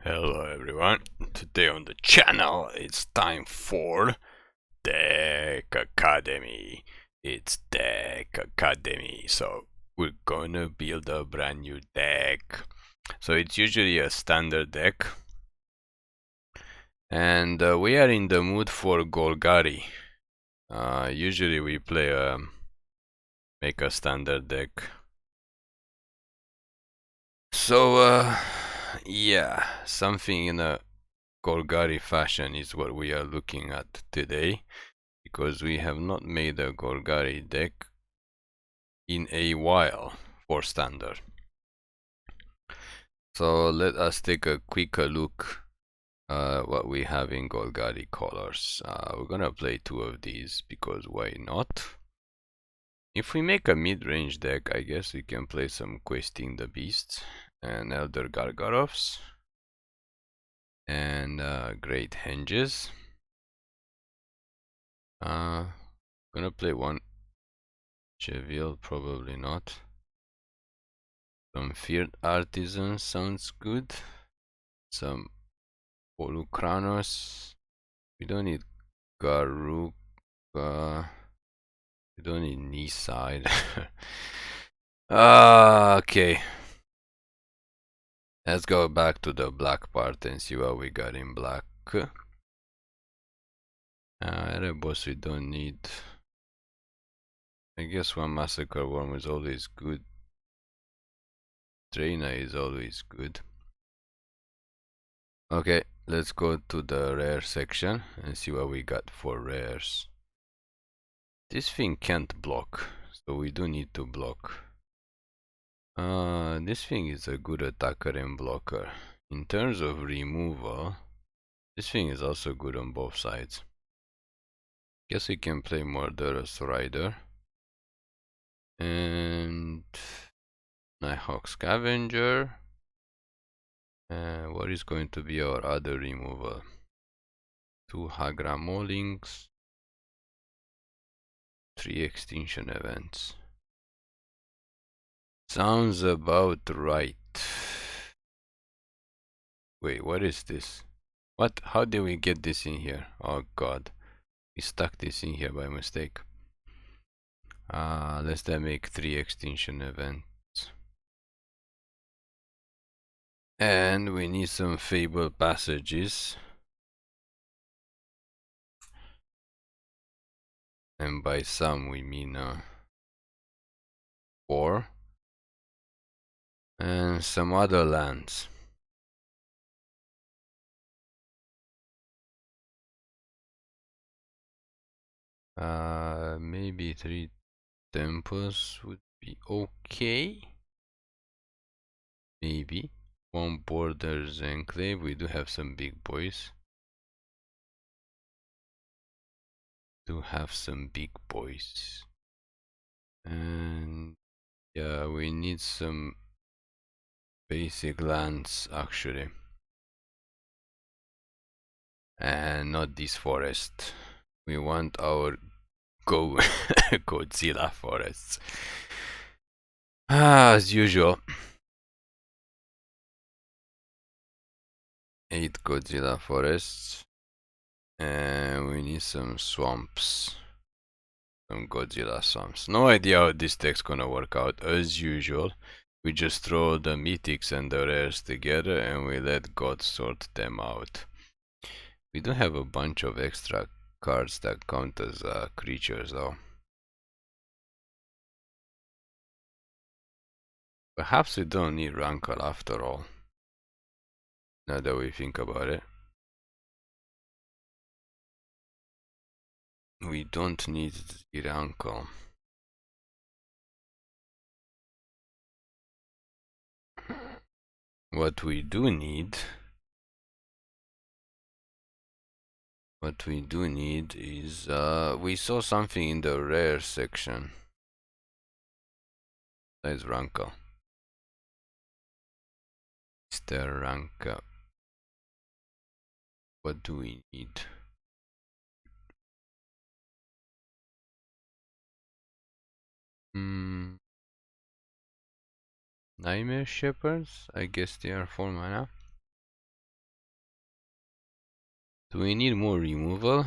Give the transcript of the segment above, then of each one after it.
Hello everyone, today on the channel it's time for Deck Academy. It's Deck Academy, so we're gonna build a brand new deck. So it's usually a standard deck, and we are in the mood for Golgari. Usually we play make a standard deck. So yeah, something in a Golgari fashion is what we are looking at today, because we have not made a Golgari deck in a while for standard. So let us take a quick look what we have in Golgari colors. We're gonna play two of these because why not? If we make a mid-range deck, I guess we can play some Questing the Beasts and Elder Gargaroths and Great Henges. Gonna play one Cheville, probably not. Some Fiend Artisan sounds good. Some Polukranos. We don't need Garuka. We don't need knee side. Okay. Let's go back to the black part and see what we got in black. Erebos we don't need. I guess one Massacre Wurm is always good. Trainer is always good. Okay, let's go to the rare section and see what we got for rares. This thing can't block, so we do need to block. This thing is a good attacker and blocker. In terms of removal, this thing is also good on both sides. Guess we can play Murderous Rider and Nighthawk Scavenger. What is going to be our other removal? 2 Hagramolings, 3 Extinction Events. Sounds about right. Wait, what is this? What? How did we get this in here? Oh god. We stuck this in here by mistake. Let's then make 3 extinction events. And we need some Fabled Passages. And by some we mean 4. And some other lands. Maybe 3 temples would be okay. Maybe. 1 Borders Enclave. We do have some big boys. And yeah, we need some basic lands actually. And not this forest. We want our Godzilla forests. As usual. 8 Godzilla forests. And we need some swamps. Some Godzilla swamps. No idea how this deck's gonna work out. As usual, we just throw the mythics and the rares together and we let God sort them out. We do have a bunch of extra cards that count as creatures though. Perhaps we don't need Rankle after all. Now that we think about it. We don't need the Rankle. What we do need is we saw something in the rare section. That is Rankle. Mr. Rankle. What do we need? Nightmare Shepherds? I guess they are 4 mana. Do we need more removal?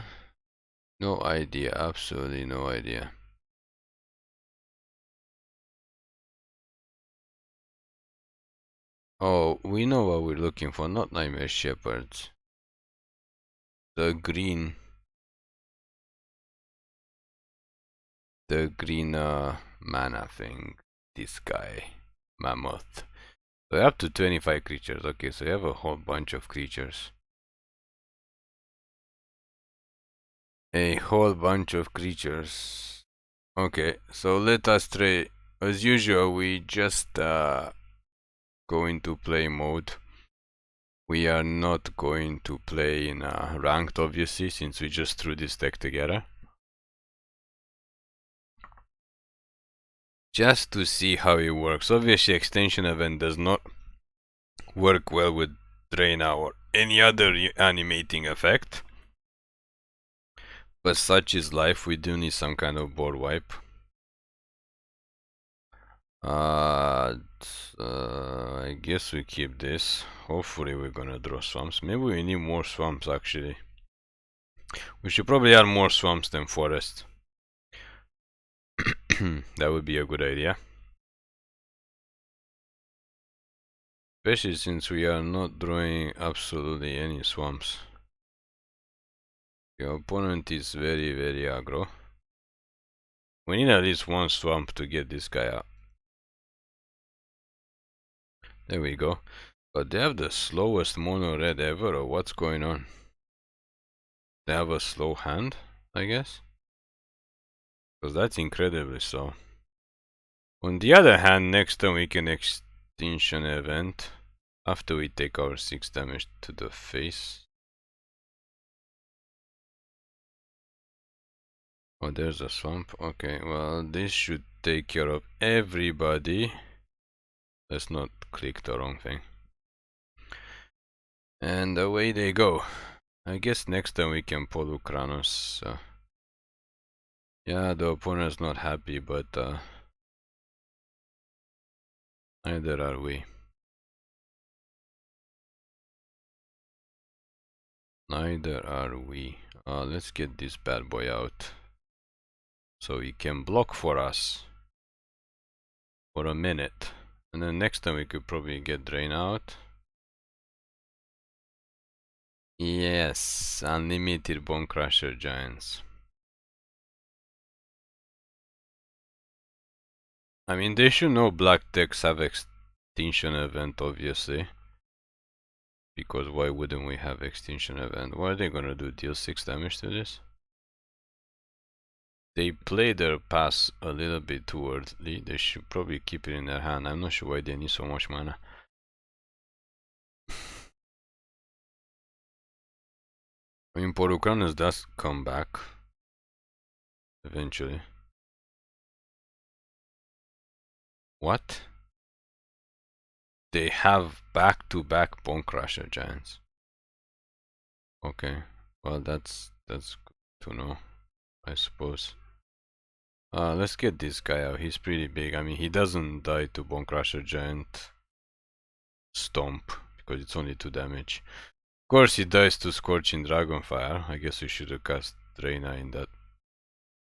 No idea, absolutely no idea. Oh, we know what we're looking for, not Nightmare Shepherds. The green mana thing. This guy. Mammoth. So up to 25 creatures. Okay, so you have a whole bunch of creatures. A whole bunch of creatures. Okay, so let us try. As usual, we just go into play mode. We are not going to play in ranked, obviously, since we just threw this deck together. Just to see how it works. Obviously, extension event does not work well with Draina or any other animating effect. But such is life, we do need some kind of board wipe. I guess we keep this. Hopefully we're gonna draw swamps. Maybe we need more swamps actually. We should probably add more swamps than forest. That would be a good idea. Especially since we are not drawing absolutely any swamps. Your opponent is very, very aggro. We need at least one swamp to get this guy out. There we go. But they have the slowest mono red ever, or what's going on? They have a slow hand, I guess? Because that's incredibly slow. On the other hand, next time we can extinction event after we take our 6 damage to the face. Oh, there's a swamp. Okay, well, this should take care of everybody. Let's not click the wrong thing. And away they go. I guess next time we can Polukranos. Yeah, the opponent's not happy, but neither are we. Neither are we. Let's get this bad boy out. So he can block for us. For a minute. And then next time we could probably get Drain out. Yes, unlimited Bone Crusher Giants. I mean, they should know black decks have extinction event, obviously. Because why wouldn't we have extinction event? What are they gonna do? Deal 6 damage to this? They play their pass a little bit too early. They should probably keep it in their hand. I'm not sure why they need so much mana. I mean, Polukranos does come back. Eventually. What? They have back-to-back Bone Crusher Giants. Okay. Well, that's good to know, I suppose. Let's get this guy out. He's pretty big. I mean, he doesn't die to Bone Crusher Giant Stomp because it's only 2 damage. Of course, he dies to Scorching Dragonfire. I guess we should have cast Draina in that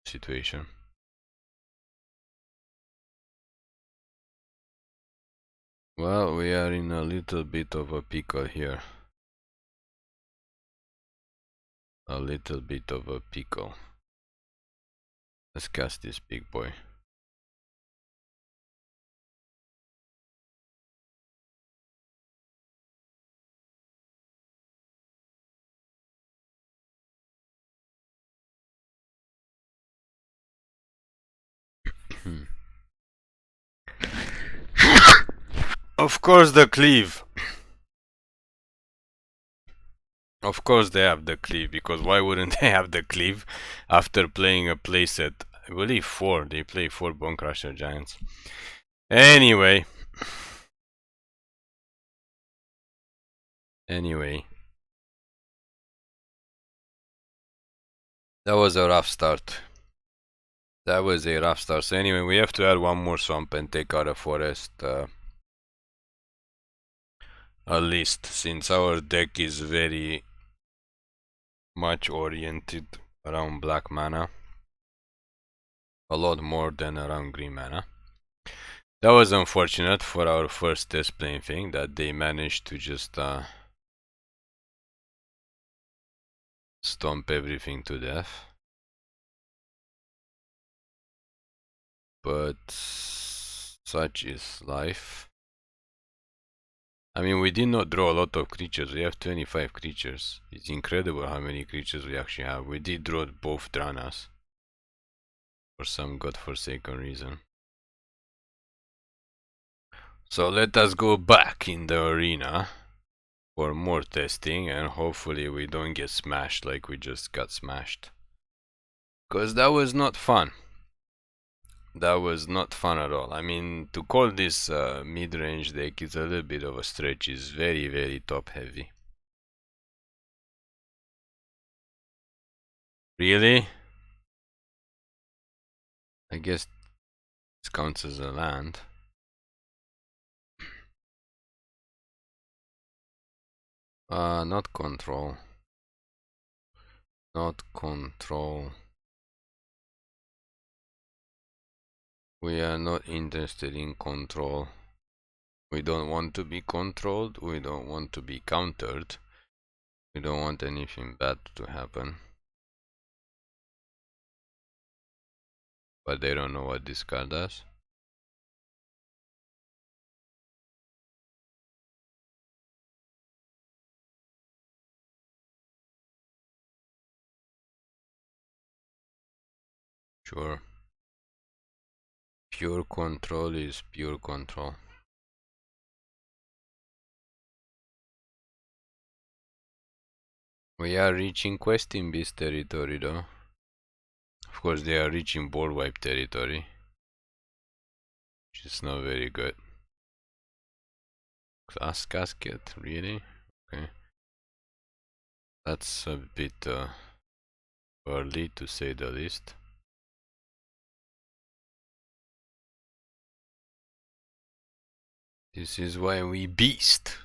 situation. Well, we are in a little bit of a pickle here. A little bit of a pickle. Let's cast this big boy. Of course the cleave. Of course they have the cleave, because why wouldn't they have the cleave after playing a playset? I believe 4. They play 4 Bone Crusher Giants. Anyway. That was a rough start. So anyway, we have to add one more swamp and take out a forest. At least, since our deck is very much oriented around black mana. A lot more than around green mana. That was unfortunate for our first test playing thing, that they managed to just stomp everything to death. But such is life. I mean, we did not draw a lot of creatures. We have 25 creatures. It's incredible how many creatures we actually have. We did draw both Dranas for some godforsaken reason. So let us go back in the arena for more testing, and hopefully we don't get smashed like we just got smashed. Because that was not fun. That was not fun at all. I mean, to call this mid-range deck is a little bit of a stretch. It's very, very top heavy. Really? I guess this counts as a land. Not control. Not control. We are not interested in control. We don't want to be controlled. We don't want to be countered. We don't want anything bad to happen. But they don't know what this card does. Sure. Pure control is pure control. We are reaching Questing Beast territory though. Of course they are reaching board wipe territory, which is not very good. Class casket, really? Okay. That's a bit early to say the least. This is why we beast.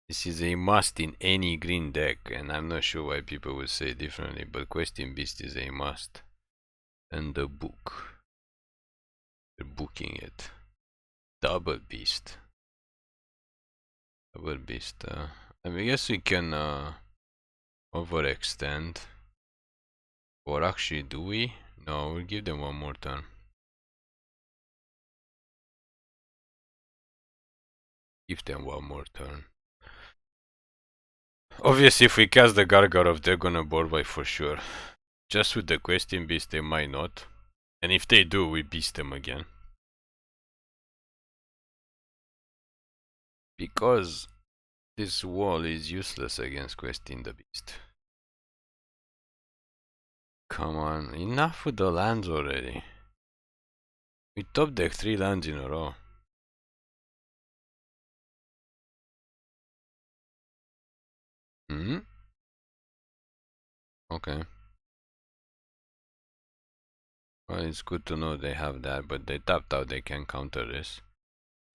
This is a must in any green deck, and I'm not sure why people would say differently, but Questing Beast is a must. And the book. They're booking it. Double beast. Double beast. I mean, I guess we can overextend. Or actually, do we? No, we'll give them one more turn. Give them one more turn. Obviously, if we cast the Gargaroth, they're gonna board wipe for sure. Just with the Questing Beast, they might not. And if they do, we beast them again. Because this wall is useless against Questing the Beast. Come on, enough with the lands already. We top deck 3 lands in a row. Hmm? Okay. Well, it's good to know they have that, but they tapped out, they can counter this.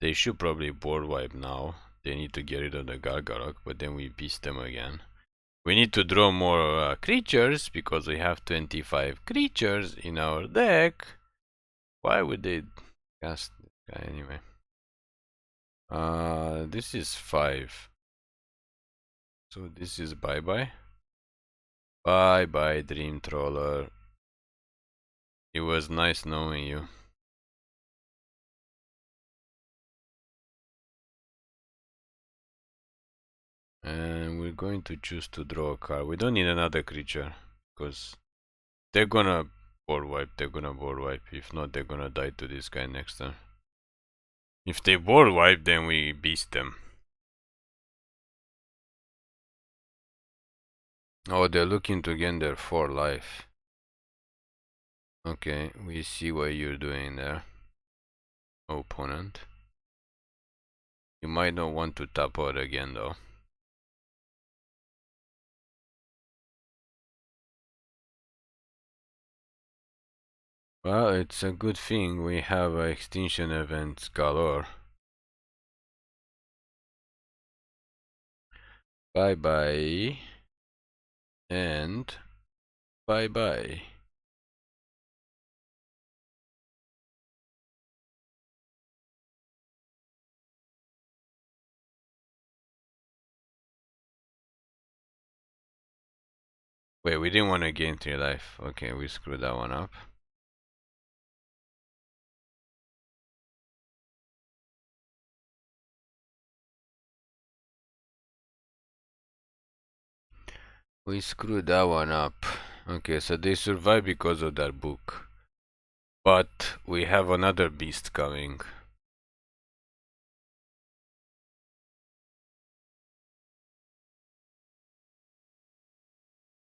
They should probably board wipe now. They need to get rid of the Gargaroth, but then we beast them again. We need to draw more creatures, because we have 25 creatures in our deck. Why would they cast this guy anyway? This is 5. So this is bye-bye. Bye-bye, Dream Troller. It was nice knowing you. And we're going to choose to draw a card. We don't need another creature, because they're gonna board wipe. They're gonna board wipe. If not, they're gonna die to this guy next turn. If they board wipe, then we beast them. Oh, they're looking to gain their 4 life. Okay, we see what you're doing there, opponent. You might not want to tap out again though. Well, it's a good thing we have extinction events galore. Bye bye. And bye bye. Wait, we didn't want to gain 3 life. Okay, we screwed that one up. We screwed that one up. Okay, so they survived because of that book. But we have another beast coming.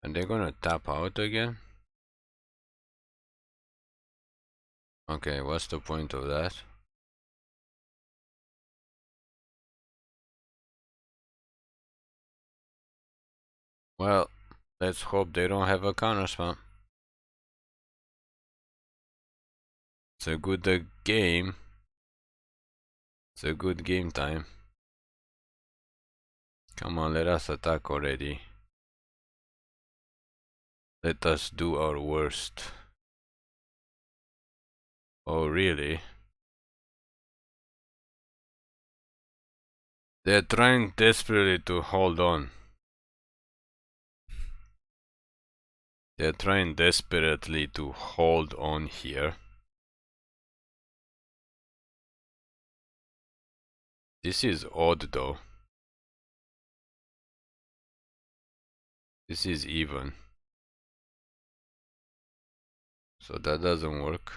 And they're gonna tap out again? Okay, what's the point of that? Well, let's hope they don't have a counter spam. It's a good game. It's a good game time. Come on, let us attack already. Let us do our worst. Oh, really? They're trying desperately to hold on. They're trying desperately to hold on here. This is odd though. This is even. So that doesn't work.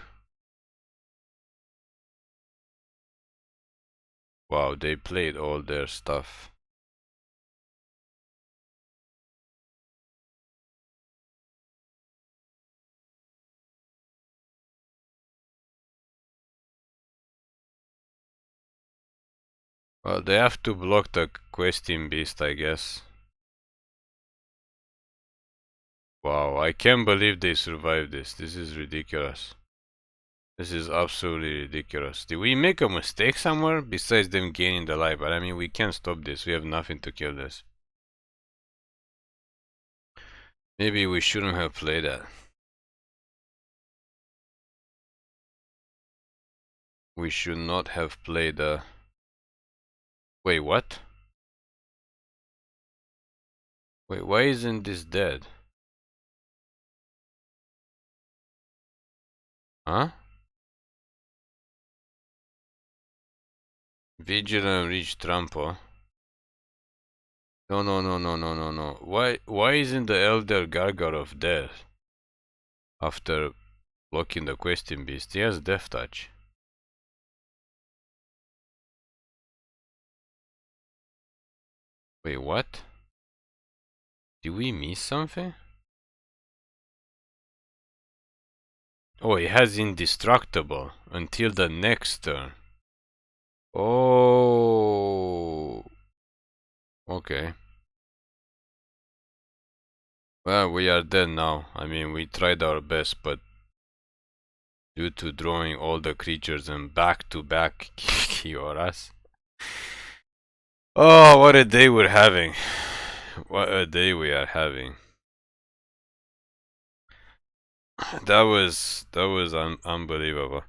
Wow, they played all their stuff. Well, they have to block the questing beast, I guess. Wow, I can't believe they survived this. This is ridiculous. This is absolutely ridiculous. Did we make a mistake somewhere besides them gaining the life? But I mean, we can't stop this. We have nothing to kill this. Maybe we shouldn't have played that. We should not have played the... Wait, what? Wait, why isn't this dead? Huh? Vigilant reach trample. No. Why isn't the Elder Gargaroth dead? After blocking the questing beast, he has death touch. Wait, what? Did we miss something? Oh, he has indestructible until the next turn. Oh, okay. Well, we are dead now. I mean, we tried our best, but due to drawing all the creatures and back-to-back Kioras. Oh, what a day we're having. What a day we are having. That was unbelievable.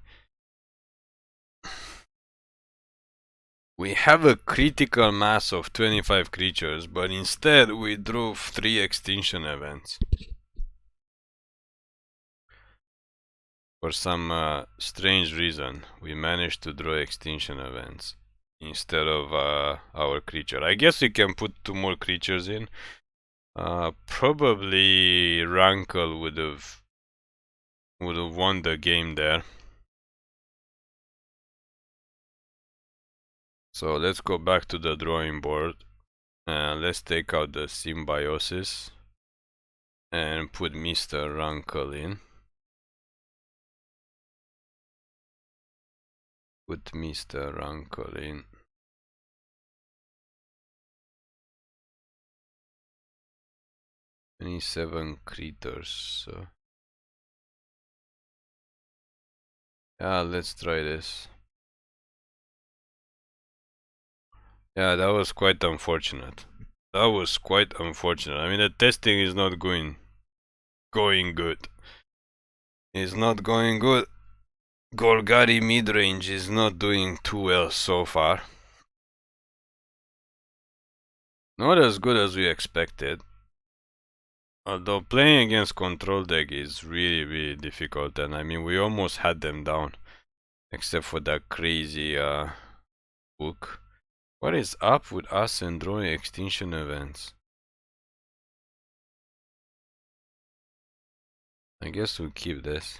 We have a critical mass of 25 creatures, but instead we drew 3 extinction events. For some strange reason, we managed to draw extinction events instead of our creature. I guess we can put 2 more creatures in. Probably Rankle would have won the game there. So let's go back to the drawing board. Let's take out the symbiosis and put Mr. Rankle in. Put Mr. Rankle in. Seven creatures. Yeah, let's try this. Yeah, that was quite unfortunate. That was quite unfortunate. I mean, the testing is not going good. It's not going good. Golgari Midrange is not doing too well so far. Not as good as we expected. Although playing against control deck is really difficult, and I mean we almost had them down. Except for that crazy book. What is up with us and drawing extinction events? I guess we'll keep this.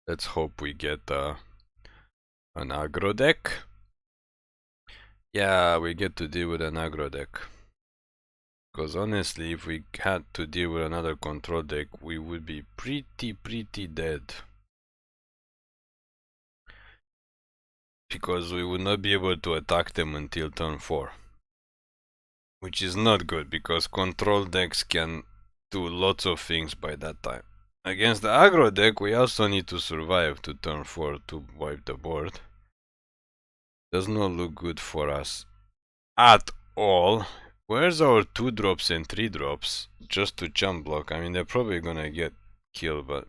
Let's hope we get an aggro deck. Yeah, we get to deal with an aggro deck. Because honestly, if we had to deal with another control deck, we would be pretty dead. Because we would not be able to attack them until turn 4. Which is not good, because control decks can do lots of things by that time. Against the aggro deck, we also need to survive to turn 4 to wipe the board. Does not look good for us at all. Where's our 2 drops and 3 drops? Just to jump block. I mean, they're probably gonna get killed, but...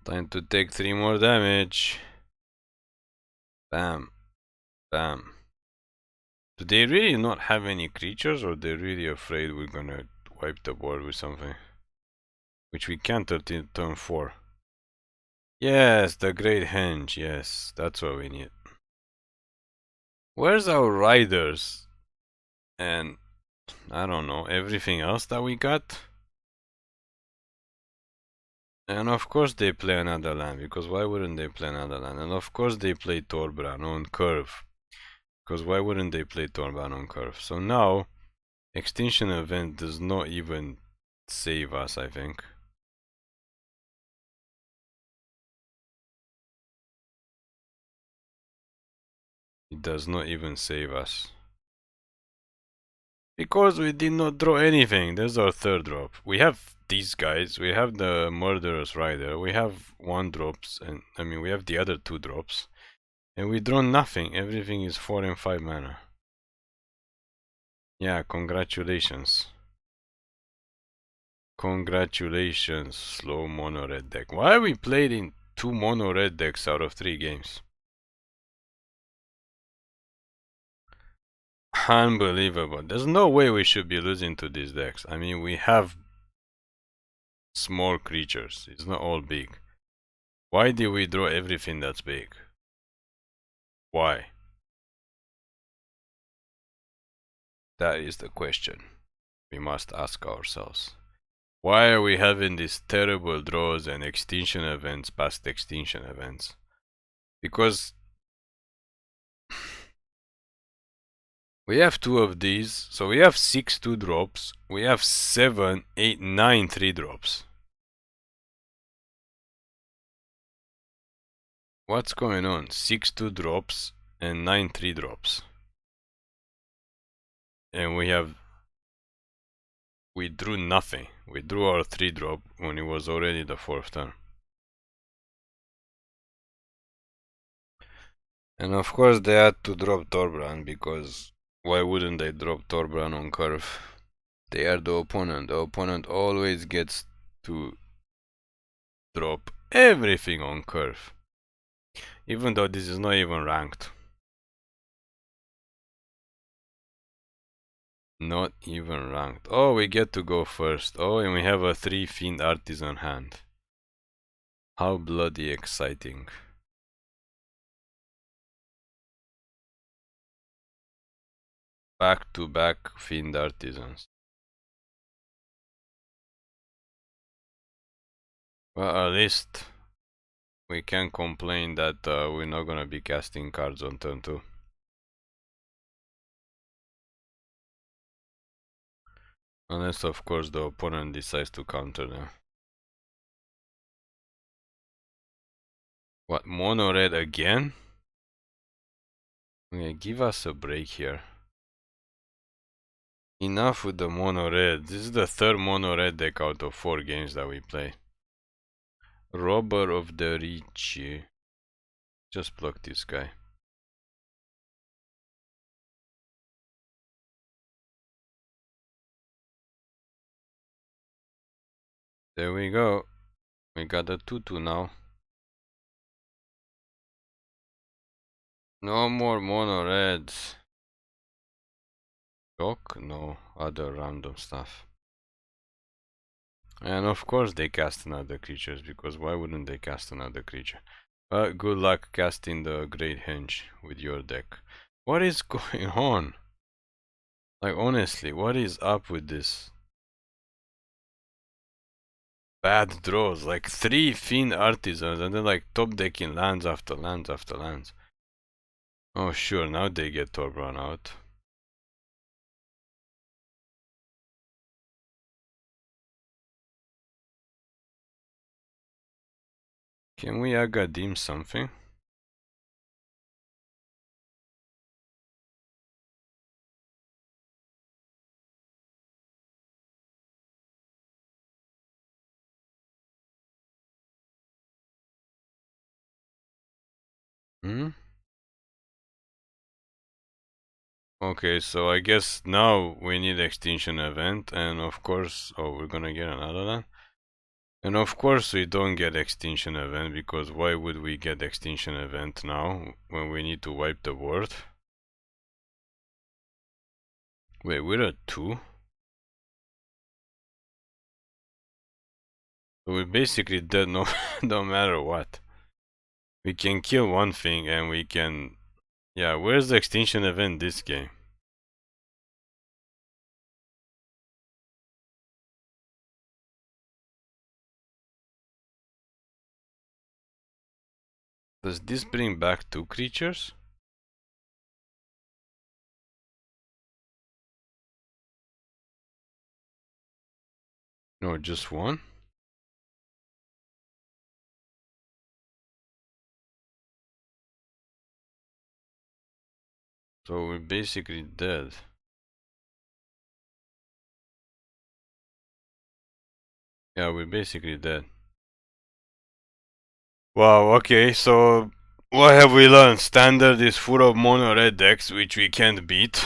Time to take 3 more damage. Bam. Bam. Do they really not have any creatures, or they're really afraid we're gonna wipe the board with something? Which we can't until turn 4. Yes, the Great Henge, yes, that's what we need. Where's our riders? And, I don't know, everything else that we got? And of course they play another land, because why wouldn't they play another land? And of course they play Torbran on curve. Because why wouldn't they play Torbran on curve? So now, Extinction Event does not even save us, I think. It does not even save us. Because we did not draw anything. There's our 3rd drop. We have these guys. We have the Murderous Rider. We have 1 drops. And I mean, we have the other 2 drops. And we draw nothing. Everything is 4 and 5 mana. Yeah, congratulations. Congratulations, slow mono red deck. Why are we played in 2 mono red decks out of 3 games? Unbelievable. There's no way we should be losing to these decks. I mean, we have small creatures. It's not all big. Why did we draw everything that's big? Why? That is the question we must ask ourselves. Why are we having these terrible draws and extinction events past extinction events? Because we have 2 of these, so we have 6 2 drops, we have 7, 8, 9 3 drops. What's going on? 6 2 drops and 9 3 drops. And we drew nothing. We drew our 3 drop when it was already the 4th turn. And of course they had to drop Torbran, because why wouldn't they drop Torbran on curve? They are the opponent. The opponent always gets to drop everything on curve. Even though this is not even ranked. Not even ranked. Oh, we get to go first. Oh, and we have a 3 Fiend Artisan hand. How bloody exciting. Back to back Fiend Artisans. Well, at least we can complain that we're not gonna be casting cards on turn 2. Unless, of course, the opponent decides to counter them. What, mono red again? Okay, give us a break here. Enough with the mono red. This is the third mono red deck out of 4 games that we play. Robber of the Rich. Just block this guy. There we go. We got a 2-2 now. No more mono reds. Shock? No, other random stuff. And of course they cast another creatures, because why wouldn't they cast another creature? Good luck casting the Great Henge with your deck. What is going on? Like, honestly, what is up with this? Bad draws, like 3 Fiend Artisans and then like top decking lands after lands after lands. Oh sure, now they get Torbran out. Can we Agadim something? Hmm? Okay, so I guess now we need extinction event, and of course, oh, we're gonna get another one. And of course we don't get extinction event, because why would we get extinction event now when we need to wipe the board? Wait, we're at 2? We're basically dead no, no matter what. We can kill one thing and we can... Yeah, where's the extinction event this game? Does this bring back 2 creatures? No, just 1? So we're basically dead. Yeah, we're basically dead. Wow, okay, so what have we learned? Standard is full of mono red decks, which we can't beat.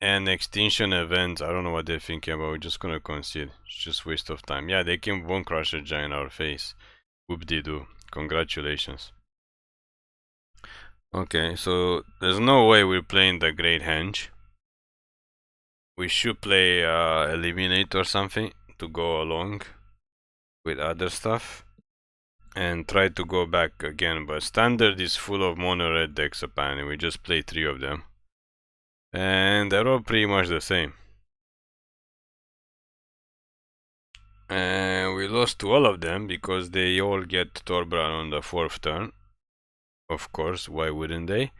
And extinction events, I don't know what they're thinking about, we're just gonna concede. It's just waste of time. Yeah, they can Bone Crusher giant our face. Whoop-de-doo. Congratulations. Okay, so there's no way we're playing the Great Henge. We should play Eliminate or something to go along with other stuff. And try to go back again, but standard is full of mono red decks apparently. We just played 3 of them. And they're all pretty much the same. And we lost to all of them because they all get Torbran on the 4th turn. Of course, why wouldn't they?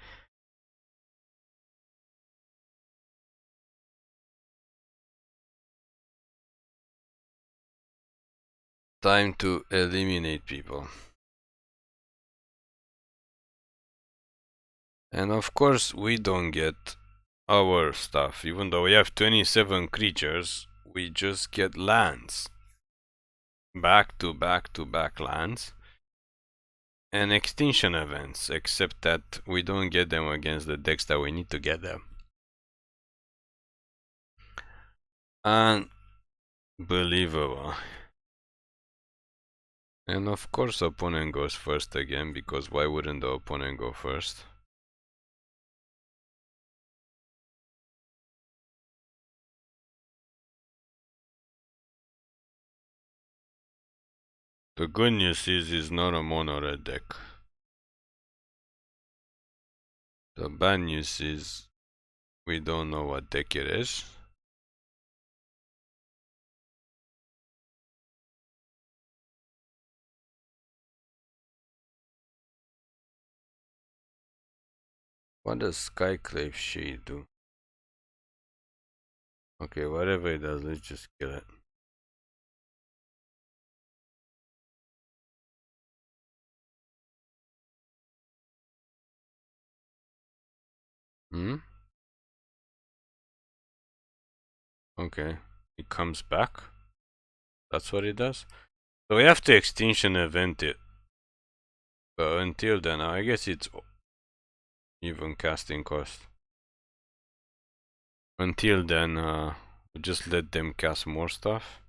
Time to eliminate people. And of course, we don't get our stuff. Even though we have 27 creatures, we just get lands. Back to back to back lands. And extinction events, except that we don't get them against the decks that we need to get them. Unbelievable. And of course opponent goes first again, because why wouldn't the opponent go first? The good news is it's not a mono red deck. The bad news is we don't know what deck it is. What does Skyclave Shade do? Okay, whatever it does, let's just kill it. Hmm? Okay, it comes back. That's what it does. So we have to extinction event it. But until then, I guess it's even casting cost. Until then, we just let them cast more stuff.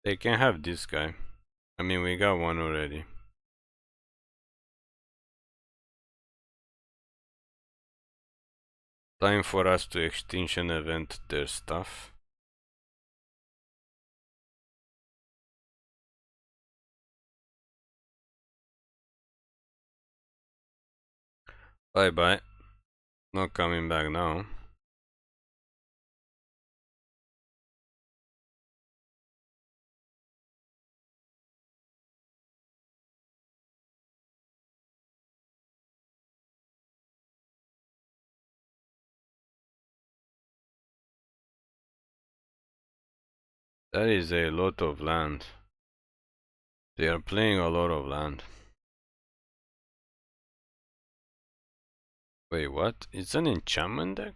They can have this guy. I mean, we got one already. Time for us to extinction event their stuff. Bye bye. Not coming back now. That is a lot of land. They are playing a lot of land. Wait, what? It's an enchantment deck?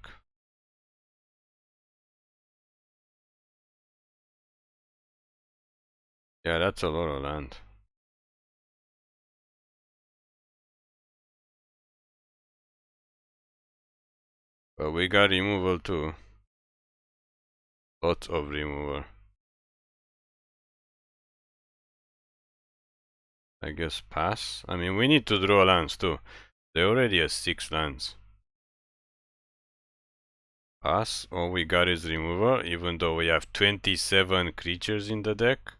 Yeah, that's a lot of land. But we got removal too. Lots of removal. I guess pass. I mean, we need to draw lands too. They already have 6 lands. Pass. All we got is removal, even though we have 27 creatures in the deck.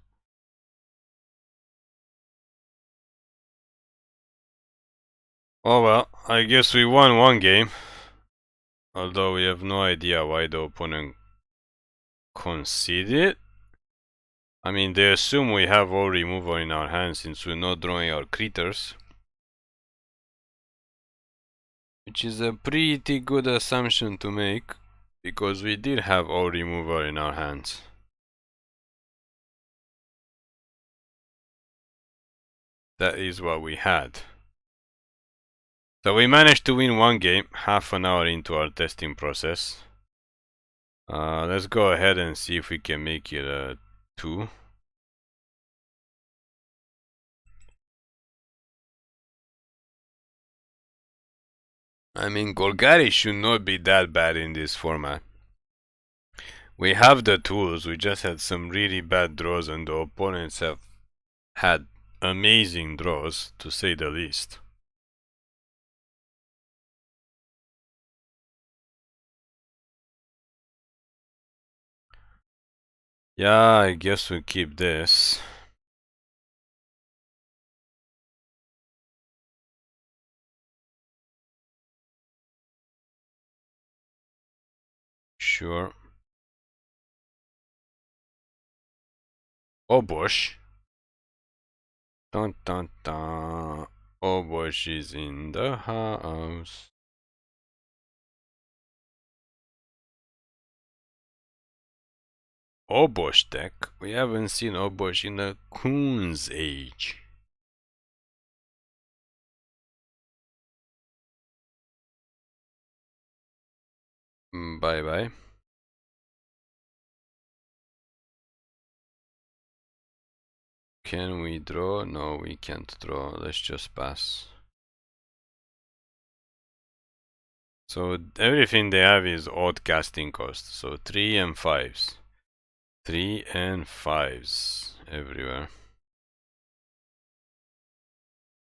Oh well, I guess we won one game. Although we have no idea why the opponent conceded. I mean, they assume we have all removal in our hands since we're not drawing our critters. Which is a pretty good assumption to make, because we did have all removal in our hands. That is what we had. So we managed to win one game, half an hour into our testing process. Let's go ahead and see if we can make it a 2. I mean, Golgari should not be that bad in this format. We have the tools, we just had some really bad draws and the opponents have had amazing draws, to say the least. Yeah, I guess we keep this. Sure. Obosh. Dun dun dun. Obosh is in the house. Obosh deck? We haven't seen Obosh in the Coon's age. Bye bye. Can we draw? No, we can't draw. Let's just pass. So everything they have is odd casting cost. So 3 and 5s. 3 and 5s everywhere.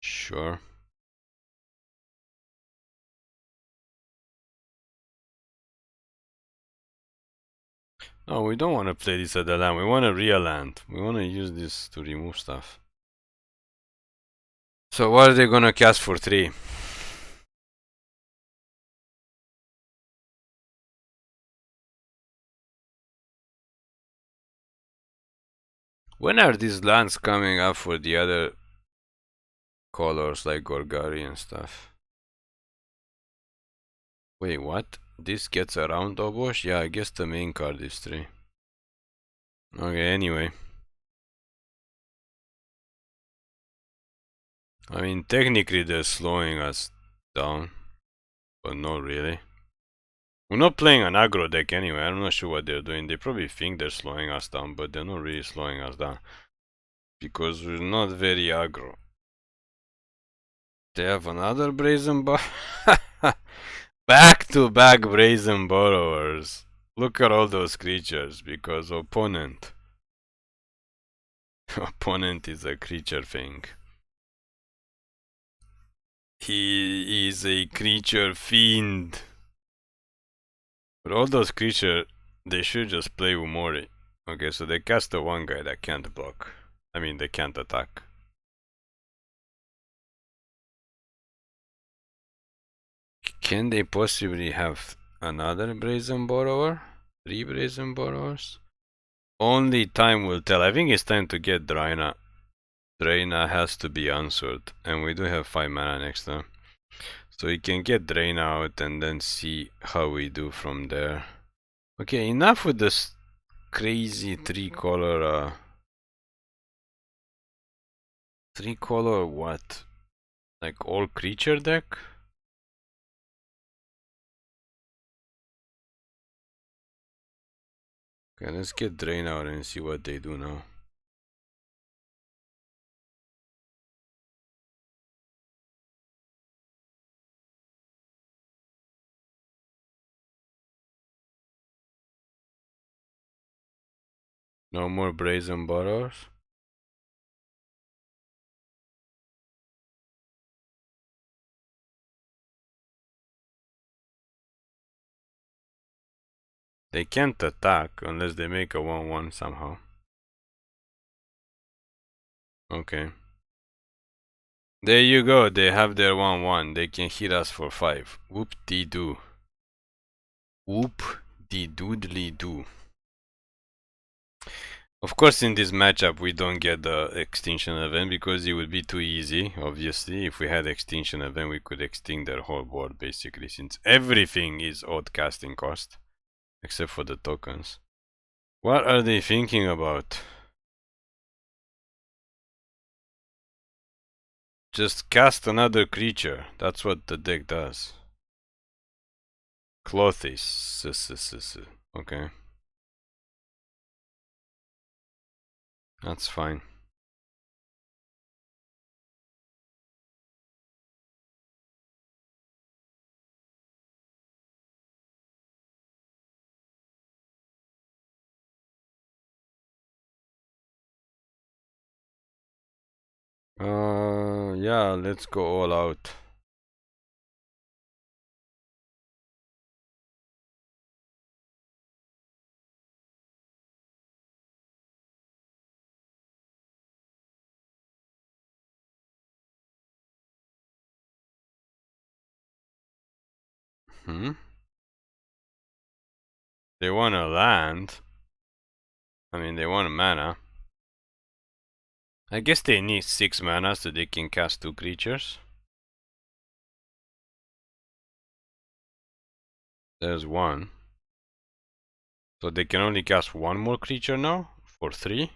Sure. No, we don't want to play this at the land. We want a real land. We want to use this to remove stuff. So what are they gonna cast for 3? When are these lands coming up for the other colors like Golgari and stuff? Wait, what? This gets around Obosh? Yeah, I guess the main card is 3. Okay, anyway. I mean, technically they're slowing us down, but not really. We're not playing an aggro deck anyway. I'm not sure what they're doing. They probably think they're slowing us down, but they're not really slowing us down. Because we're not very aggro. They have another Brazen Bar. Back to back Brazen Borrowers. Look at all those creatures because opponent. Opponent is a creature thing. He is a creature fiend. But all those creatures, they should just play Umori. Okay, so they cast the one guy that can't block. I mean, they can't attack. Can they possibly have another Brazen Borrower? 3 Brazen Borrowers? Only time will tell. I think it's time to get Draina. Draina has to be answered. And we do have 5 mana next turn. So we can get Draina out and then see how we do from there. Okay, enough with this crazy 3-color... 3-color what? Like all creature deck? Okay, let's get Drain out and see what they do now. No more Brazen Borrowers? They can't attack unless they make a 1-1 somehow. Okay. There you go, they have their 1-1. They can hit us for 5. Whoop-dee-doo. Whoop-dee-doodly-doo. Of course, in this matchup, we don't get the extinction event because it would be too easy, obviously. If we had extinction event, we could extinct their whole board, basically, since everything is odd casting cost. Except for the tokens. What are they thinking about? Just cast another creature. That's what the deck does. Clothes. Okay. That's fine. Yeah, let's go all out. They want a land. I mean, they want a mana. I guess they need 6 mana so they can cast 2 creatures. There's 1. So they can only cast 1 more creature now? For 3?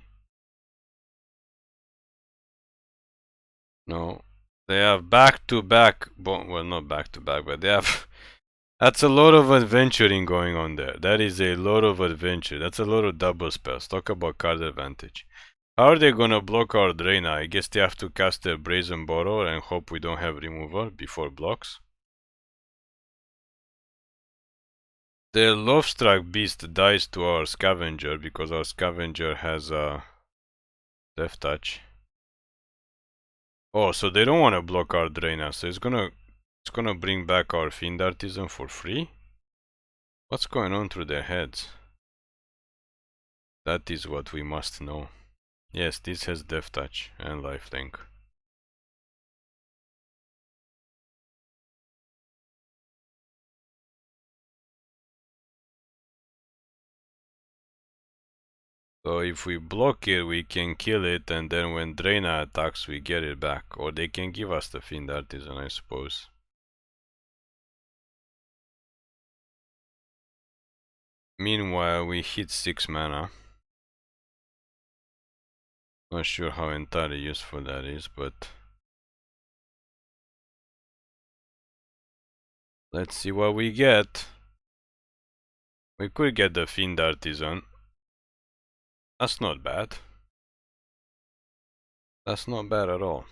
No. They have back-to-back... well, not back-to-back, but they have... That's a lot of adventuring going on there. That is a lot of adventure. That's a lot of double spells. Talk about card advantage. How are they gonna block our Draina? I guess they have to cast their Brazen Borrower and hope we don't have removal before blocks. Their Lovestruck Beast dies to our Scavenger because our Scavenger has a Death Touch. Oh, so they don't want to block our Draina, so it's gonna bring back our Fiend Artisan for free? What's going on through their heads? That is what we must know. Yes, this has Death Touch and Lifelink. So if we block it, we can kill it, and then when Draina attacks, we get it back. Or they can give us the Fiend Artisan, I suppose. Meanwhile, we hit 6 mana. Not sure how entirely useful that is, but let's see what we get. We could get the Fiend Artisan. That's not bad. That's not bad at all.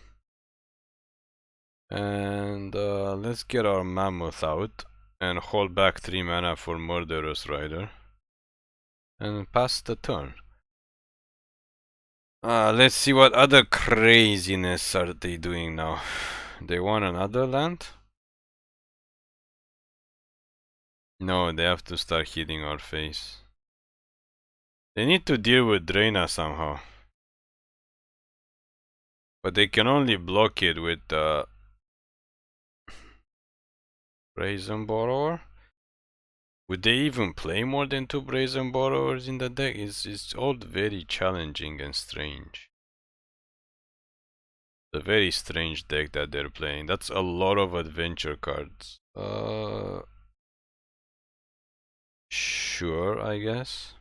And let's get our Mammoth out and hold back 3 mana for Murderous Rider. And pass the turn. Let's see what other craziness are they doing now. They want another land? No, they have to start hitting our face. They need to deal with Draina somehow. But they can only block it with Brazen Borrower? Would they even play more than 2 Brazen Borrowers in the deck? It's all very challenging and strange. It's a very strange deck that they're playing. That's a lot of adventure cards. Sure, I guess.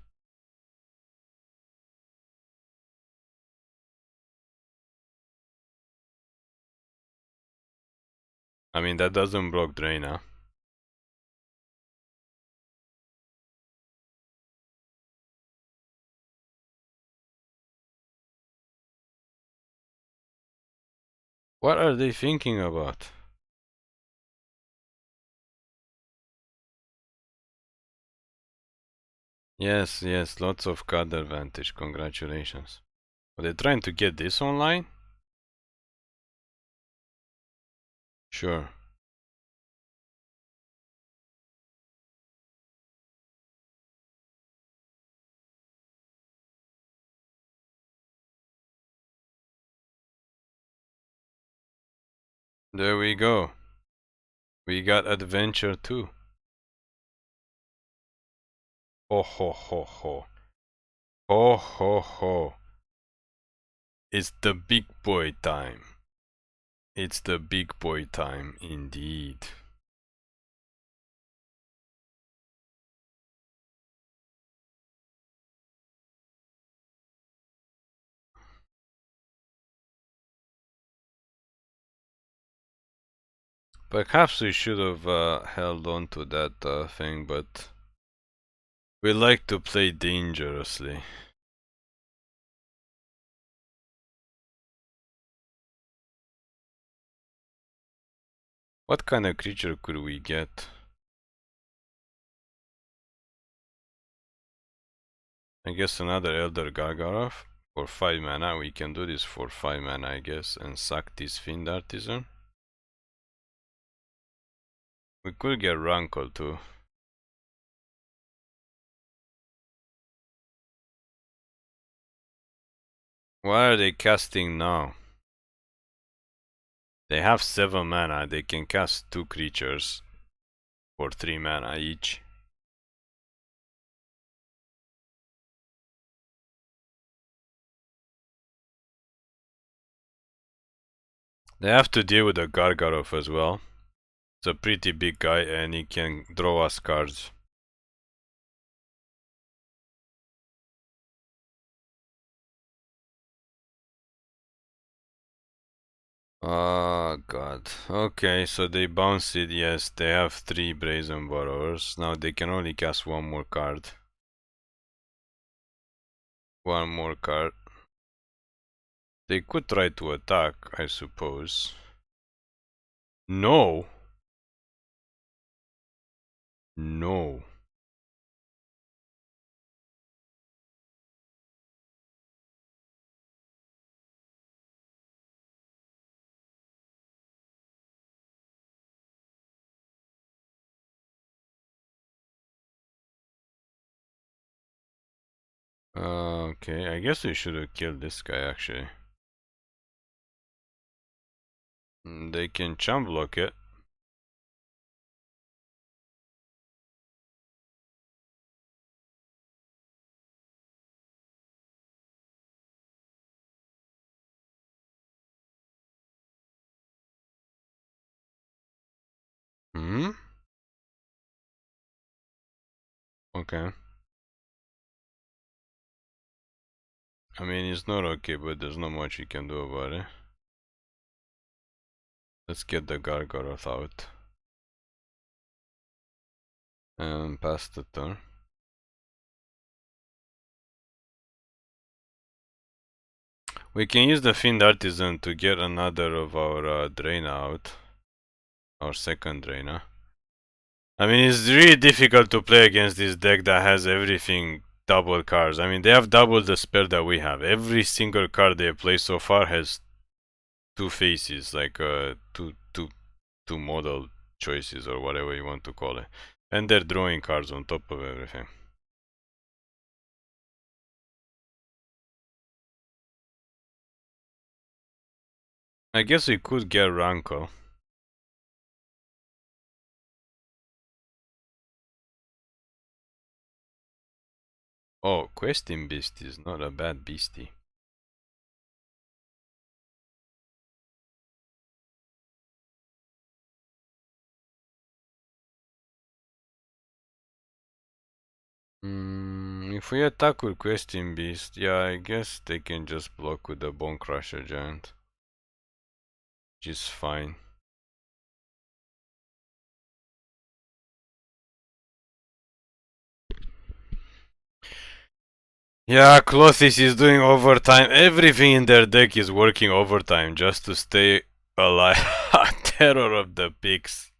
I mean, that doesn't block Draina. What are they thinking about? Yes, yes, lots of card advantage. Congratulations. Are they trying to get this online? Sure. There we go. We got adventure too. Ho ho ho ho. Ho ho ho. It's the big boy time. It's the big boy time indeed. Perhaps we should have held on to that thing, but we like to play dangerously. What kind of creature could we get? I guess another Elder Gargaroth. For 5 mana, we can do this for 5 mana, I guess, and sack this Fiend Artisan. We could get Rankle too. What are they casting now? They have 7 mana, they can cast 2 creatures for 3 mana each. They have to deal with the Gargaroth as well. It's a pretty big guy and he can draw us cards. Oh god. Okay, so they bounce it, yes, they have 3 Brazen Borrowers. Now they can only cast 1 more card. 1 more card. They could try to attack, I suppose. No! No. Okay, I guess we should have killed this guy actually. They can chump block it. Hmm? Okay. I mean, it's not okay, but there's not much we can do about it. Let's get the Gargaroth out. And pass the turn. We can use the Fiend Artisan to get another of our drain out. Our second drainer. I mean, it's really difficult to play against this deck that has everything double cards. I mean, they have double the spell that we have. Every single card they have played so far has two faces, like two model choices or whatever you want to call it. And they're drawing cards on top of everything. I guess we could get Rankle. Oh, Questing Beast is not a bad beastie. If we attack with Questing Beast, yeah, I guess they can just block with the Bone Crusher Giant. Which is fine. Yeah, Clothis is doing overtime. Everything in their deck is working overtime just to stay alive. Terror of the pigs.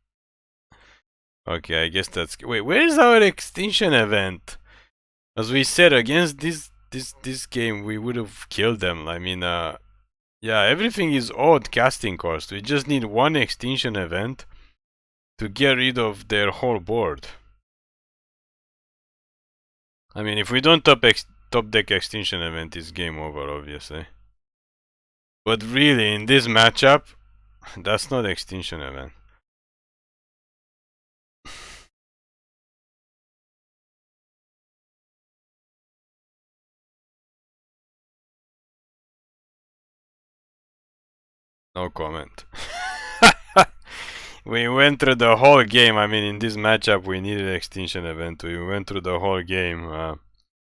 Okay, I guess that's... Wait, where is our extinction event? As we said, against this game, we would have killed them. I mean, yeah, everything is odd casting cost. We just need one extinction event to get rid of their whole board. I mean, if we don't top deck extinction event, it's game over, obviously. But really, in this matchup, that's not extinction event. No comment. We went through the whole game. I mean, in this matchup, we needed extinction event. We went through the whole game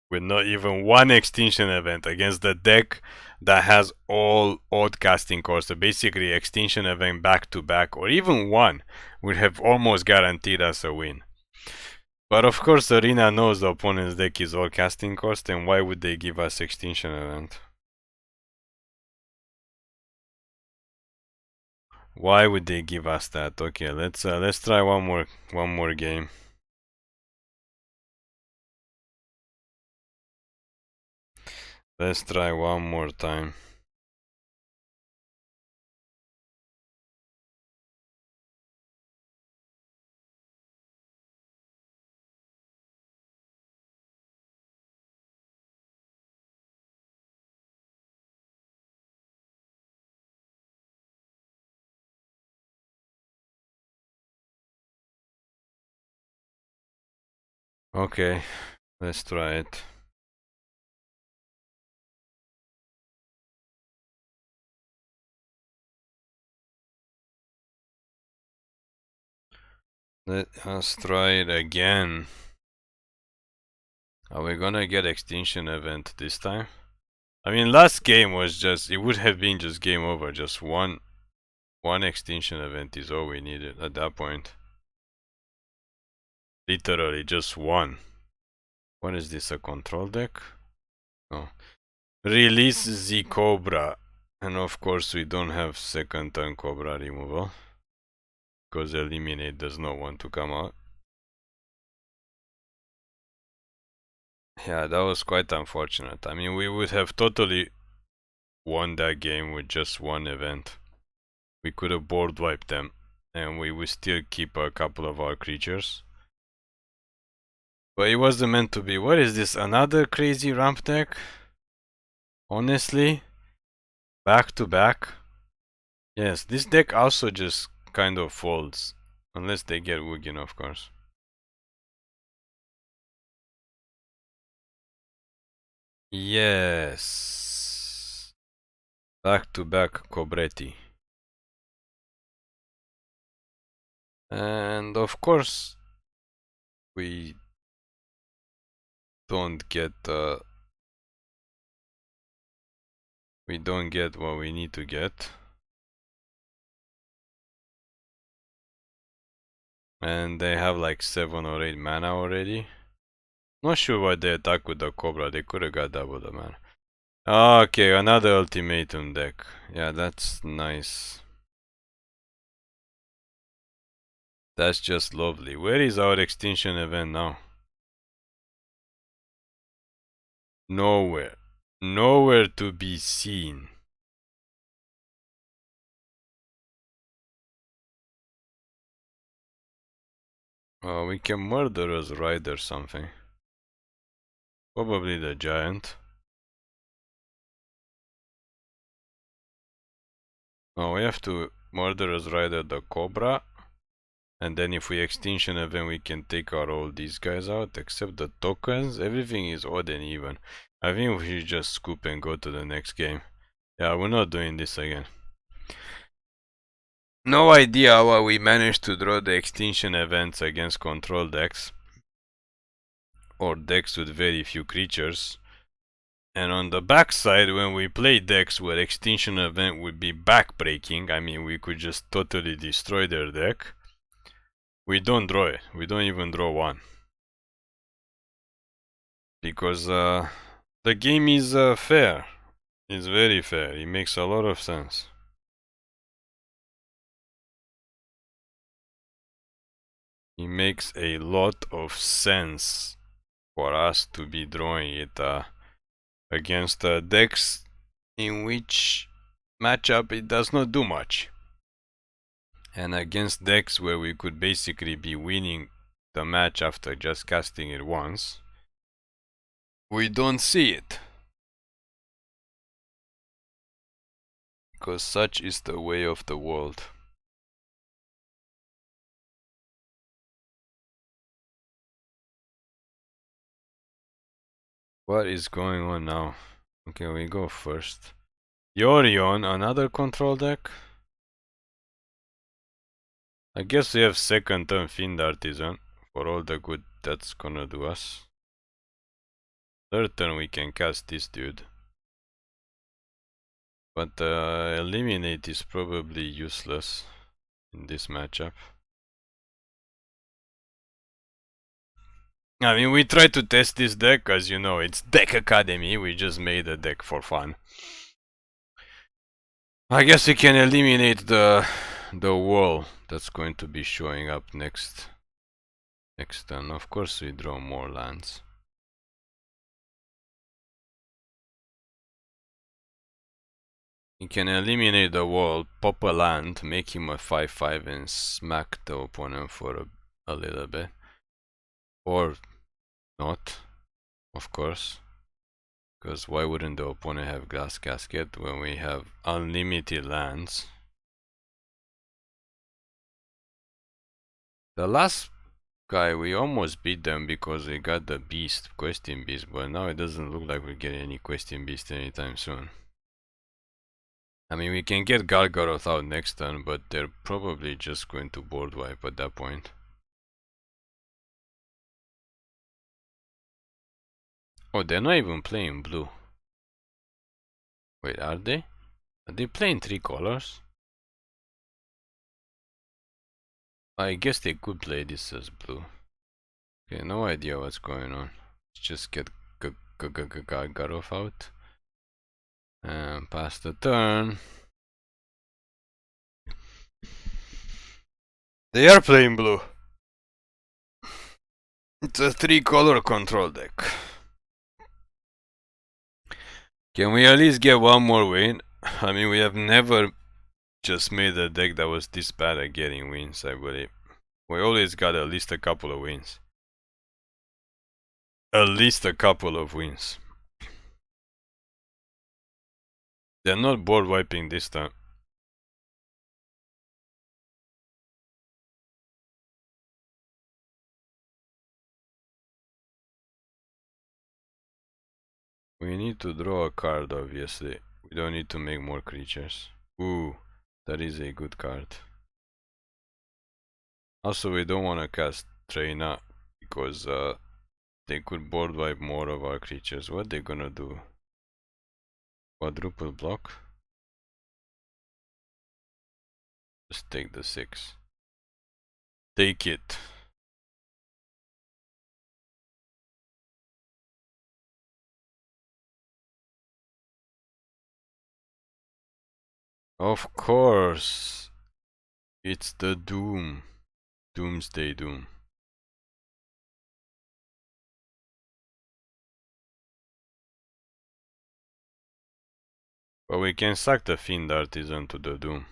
with not even one extinction event against the deck that has all odd casting costs. So basically, extinction event back to back, or even one, would have almost guaranteed us a win. But of course, Arena knows the opponent's deck is all casting cost, and why would they give us extinction event? Why would they give us that? Okay, let's try one more game. Let's try one more time. Okay, let's try it. Let us try it again. Are we gonna get extinction event this time? I mean, last game was just, it would have been just game over. Just one extinction event is all we needed at that point. Literally just one. What is this, a control deck? No. Release the Cobra. And of course we don't have second turn Cobra removal. Because Eliminate does not want to come out. Yeah, that was quite unfortunate. I mean, we would have totally won that game with just one event. We could have board wiped them. And we would still keep a couple of our creatures. But it wasn't meant to be. What is this? Another crazy ramp deck? Honestly? Back to back? Yes, this deck also just kind of folds. Unless they get Wugin, of course. Yes. Back to back Cobretti. And of course, we don't get we don't get what we need to get. And they have like 7 or 8 mana already. Not sure why they attack with the Cobra, they could have got double the mana. Okay, another ultimatum deck. Yeah, that's nice. That's just lovely. Where is our extinction event now? Nowhere. Nowhere to be seen. We can Murderous Rider something. Probably the Giant. Oh, we have to Murderous Rider the Cobra. And then if we extinction event, we can take out all these guys out, except the tokens. Everything is odd and even. I think we should just scoop and go to the next game. Yeah, we're not doing this again. No idea how we managed to draw the extinction events against control decks. Or decks with very few creatures. And on the backside, when we play decks where extinction event would be backbreaking, I mean we could just totally destroy their deck, we don't draw it. We don't even draw one. Because the game is fair. It's very fair. It makes a lot of sense. It makes a lot of sense for us to be drawing it against decks in which matchup it does not do much. And against decks where we could basically be winning the match after just casting it once, we don't see it. Because such is the way of the world. What is going on now? Okay, we go first. Yorion, another control deck? I guess we have second turn Fiend Artisan for all the good that's gonna do us. Third turn we can cast this dude. But Eliminate is probably useless in this matchup. I mean, we tried to test this deck, as you know, it's Deck Academy, we just made a deck for fun. I guess we can eliminate the wall that's going to be showing up next turn. Of course we draw more lands. You can eliminate the wall, pop a land, make him a 5/5 and smack the opponent for a little bit. Or not, of course. Because why wouldn't the opponent have Glass Casket when we have unlimited lands? The last guy, we almost beat them because we got the beast, Questing Beast, but now it doesn't look like we get any Questing Beast anytime soon. I mean, we can get Gargaroth out next turn, but they're probably just going to board wipe at that point. Oh, they're not even playing blue. Wait, are they? Are they playing 3 colors? I guess they could play this as blue. Okay, no idea what's going on. Let's just get Gargaroth out. And pass the turn. They are playing blue. It's a 3-color control deck. Can we at least get one more win? I mean, we have never just made a deck that was this bad at getting wins, I believe. We always got at least a couple of wins. At least a couple of wins. They're not board wiping this time. We need to draw a card, obviously. We don't need to make more creatures. Ooh, that is a good card. Also, we don't want to cast Traina because they could board wipe more of our creatures. What they gonna do? Quadruple block. Just take the 6. Take it. Of course. It's the Doom. Doomsday Doom. But we can sack the Fiend Artisan to the Doom.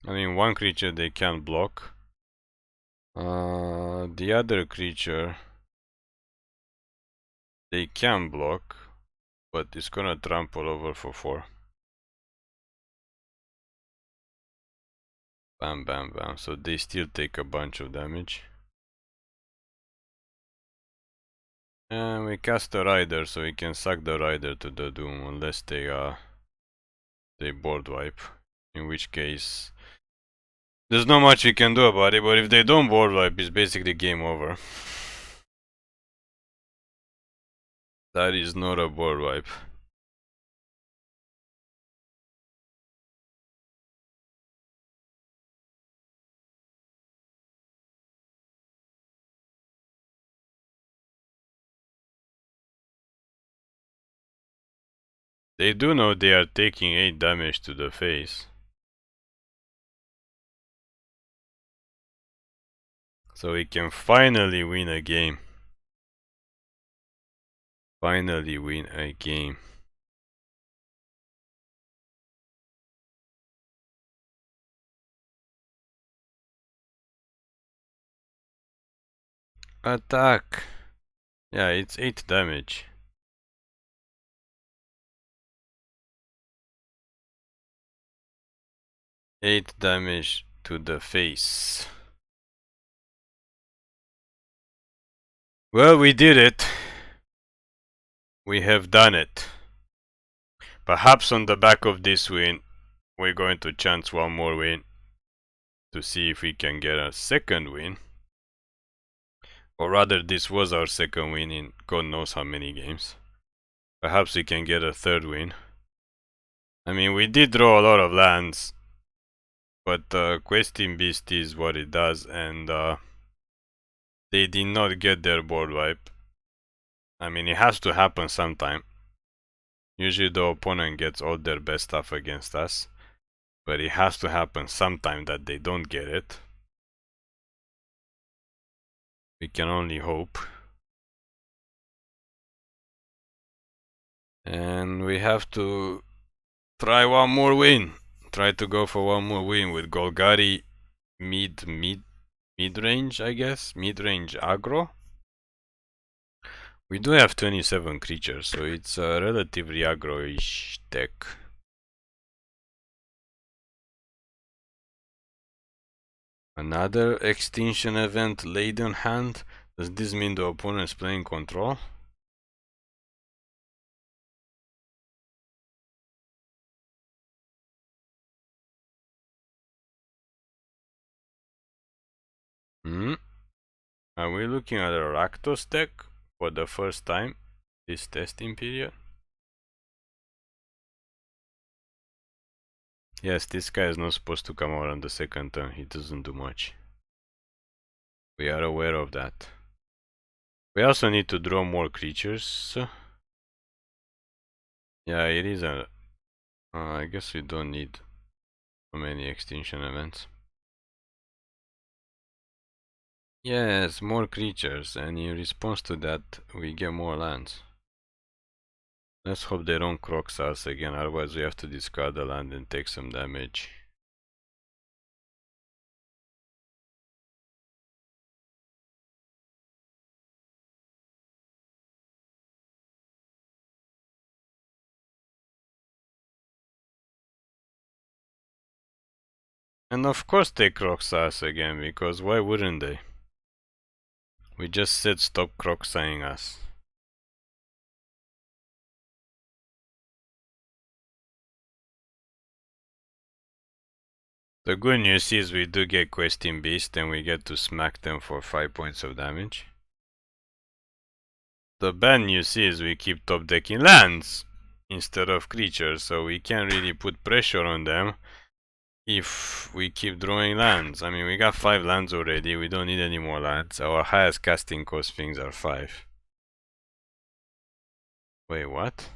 I mean, one creature they can't block. The other creature they can block, but it's gonna trample over for 4. Bam, bam, bam. So they still take a bunch of damage. And we cast a Rider, so we can sack the Rider to the Doom unless they board wipe. In which case, there's not much we can do about it. But if they don't board wipe, it's basically game over. That is not a board wipe. They do know they are taking 8 damage to the face. So we can finally win a game. Finally win a game. Attack! Yeah, it's 8 damage. Eight damage to the face. Well, we did it. We have done it. Perhaps on the back of this win, we're going to chance one more win to see if we can get a second win. Or rather, this was our second win in God knows how many games. Perhaps we can get a third win. I mean, we did draw a lot of lands, but Questing Beast is what it does, and they did not get their board wipe. I mean, it has to happen sometime. Usually the opponent gets all their best stuff against us, but it has to happen sometime that they don't get it. We can only hope. And we have to try one more win. Try to go for one more win with Golgari Midrange, I guess. Midrange aggro. We do have 27 creatures, so it's a relatively aggro-ish deck. Another extinction event laden hand. Does this mean the opponent is playing control? Are we looking at a Rakdos deck for the first time this testing period? Yes, this guy is not supposed to come out on the second turn. He doesn't do much. We are aware of that. We also need to draw more creatures. Yeah, it is a... I guess we don't need so many extinction events. Yes, more creatures, and in response to that, we get more lands. Let's hope they don't Crocs us again, otherwise we have to discard the land and take some damage. And of course they Crocs us again, because why wouldn't they? We just said stop Crocsing us. The good news is we do get Questing Beast and we get to smack them for 5 points of damage. The bad news is we keep top decking lands instead of creatures, so we can't really put pressure on them if we keep drawing lands. I mean, we got 5 lands already, we don't need any more lands. Our highest casting cost things are 5. Wait, what?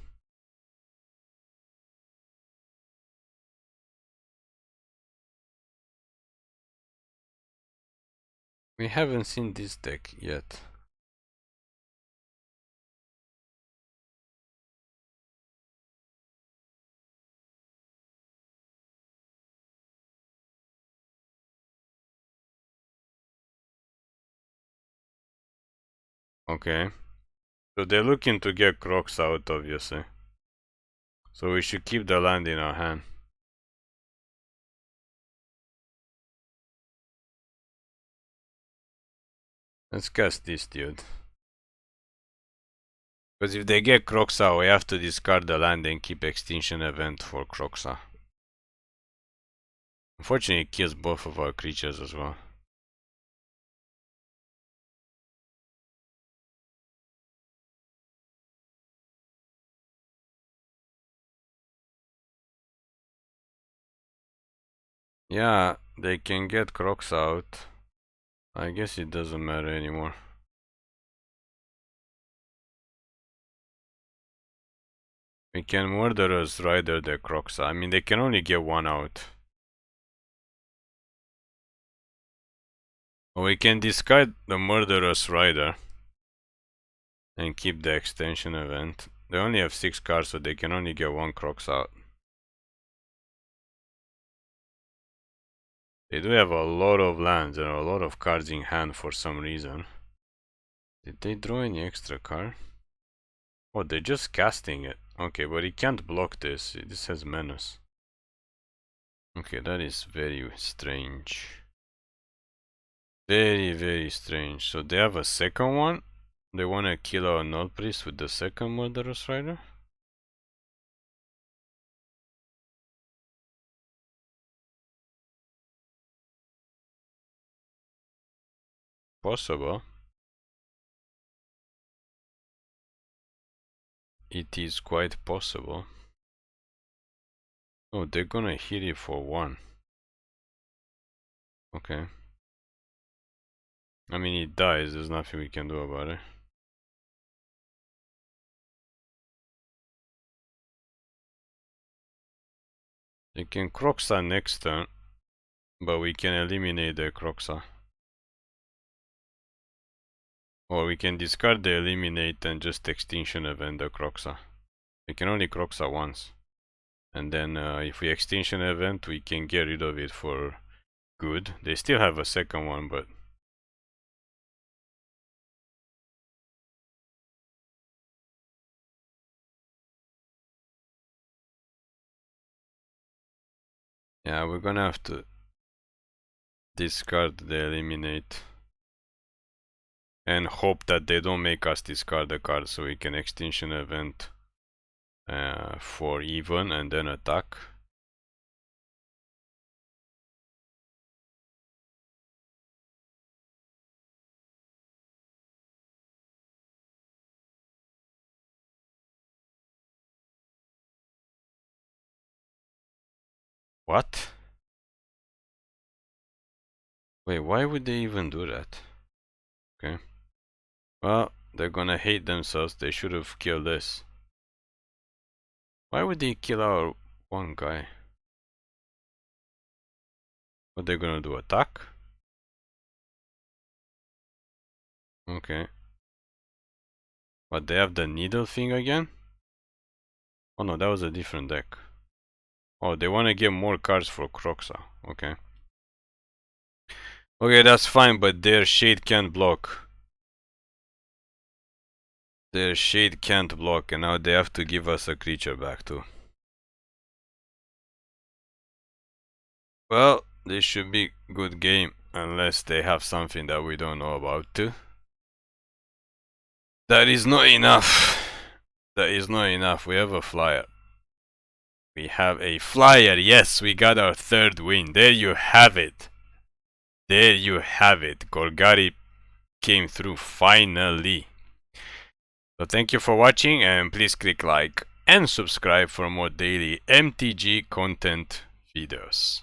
We haven't seen this deck yet. Okay. So they're looking to get Crocs out, obviously. So we should keep the land in our hand. Let's cast this dude. Because if they get Croxa, we have to discard the land and keep Extinction Event for Croxa. Unfortunately, it kills both of our creatures as well. Yeah, they can get Crocs out. I guess it doesn't matter anymore. We can Murderous Rider the Croxa. I mean, they can only get one out. Or we can discard the Murderous Rider and keep the Extension Event. They only have 6 cards, so they can only get one Crocs out. They do have a lot of lands and a lot of cards in hand for some reason. Did they draw any extra card? Oh, they're just casting it. Okay, but he can't block this. This has menace. Okay, that is very strange. Very, very strange. So they have a second one? They want to kill our Null Priest with the second Murderous Rider? Possible. It is quite possible. Oh, they're gonna hit it for 1. Okay. I mean, it dies. There's nothing we can do about it. They can Croxa next turn, but we can eliminate the Croxa. Or we can discard the eliminate and just Extinction Event the Croxa. We can only Croxa once. And then if we Extinction Event, we can get rid of it for good. They still have a second one, but... yeah, we're gonna have to discard the eliminate. And hope that they don't make us discard the card so we can Extinction Event for even and then attack. What? Wait, why would they even do that? Okay. Well, they're gonna hate themselves. They should have killed this. Why would they kill our one guy? What they're gonna do? Attack? Okay. But they have the needle thing again? Oh no, that was a different deck. Oh, they wanna get more cards for Croxa. Okay. Okay, that's fine, but their shade can't block. Their shade can't block, and now they have to give us a creature back too. Well, this should be good game, unless they have something that we don't know about too. That is not enough. That is not enough. We have a flyer. We have a flyer. Yes, we got our third win. There you have it. There you have it. Golgari came through finally. So thank you for watching, and please click like and subscribe for more daily MTG content videos.